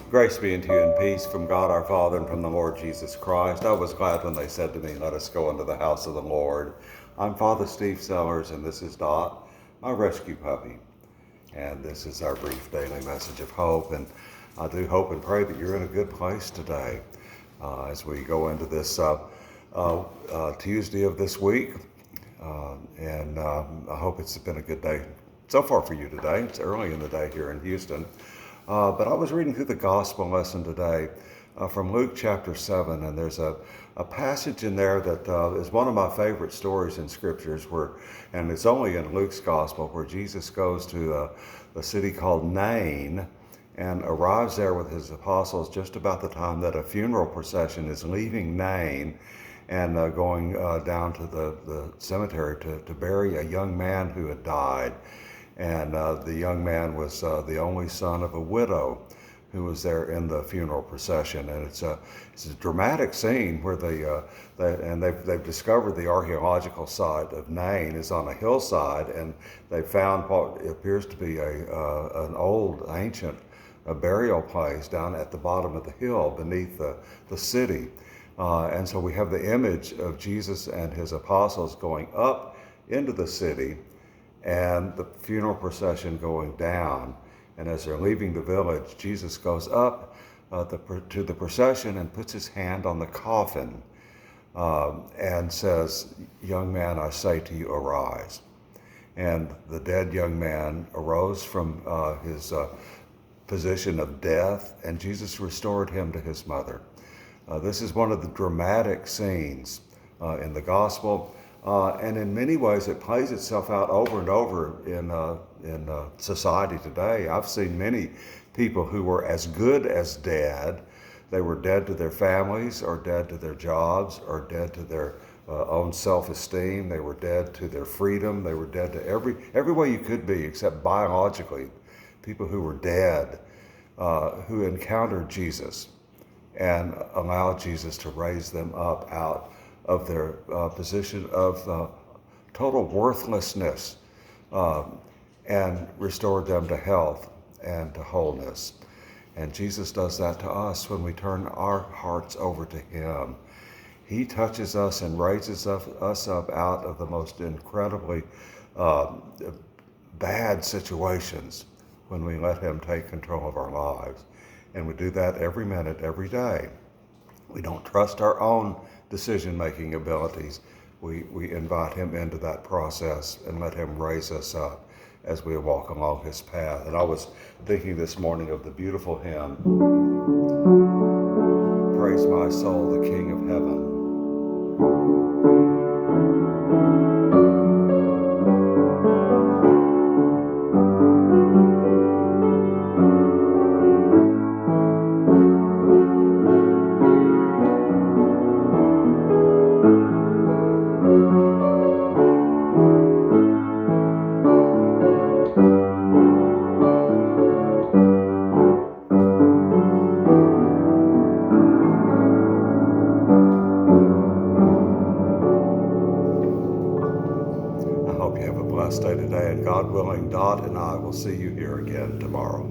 Grace be unto you and peace from God our Father and from the Lord Jesus Christ. I was glad when they said to me, "Let us go into the house of the Lord." I'm Father Steve Sellers, and this is Dot, my rescue puppy. And this is our brief daily message of hope. And I do hope and pray that you're in a good place today as we go into this Tuesday of this week. I hope it's been a good day so far for you today. It's early in the day here in Houston. But I was reading through the gospel lesson today from Luke chapter 7, and there's a passage in there that is one of my favorite stories in scriptures, and it's only in Luke's gospel, where Jesus goes to a city called Nain and arrives there with his apostles just about the time that a funeral procession is leaving Nain and going down to the cemetery to bury a young man who had died. And the young man was the only son of a widow who was there in the funeral procession. And it's a dramatic scene where they've discovered the archaeological site of Nain is on a hillside, and they found what appears to be an old ancient burial place down at the bottom of the hill beneath the city. And so we have the image of Jesus and his apostles going up into the city, and the funeral procession going down. And as they're leaving the village, Jesus goes up to the procession and puts his hand on the coffin and says, "Young man, I say to you, arise." And the dead young man arose from his position of death, and Jesus restored him to his mother. This is one of the dramatic scenes in the gospel. And in many ways, it plays itself out over and over in society today. I've seen many people who were as good as dead. They were dead to their families, or dead to their jobs, or dead to their own self-esteem. They were dead to their freedom. They were dead to every way you could be, except biologically. People who were dead, who encountered Jesus and allowed Jesus to raise them up out of their position of total worthlessness and restored them to health and to wholeness. And Jesus does that to us when we turn our hearts over to him. He touches us and raises us up out of the most incredibly bad situations when we let him take control of our lives. And we do that every minute, every day. We don't trust our own decision-making abilities. We invite him into that process and let him raise us up as we walk along his path. And I was thinking this morning of the beautiful hymn, "Praise my soul, the King of heaven." I hope you have a blessed day today, and God willing, Dot and I will see you here again tomorrow.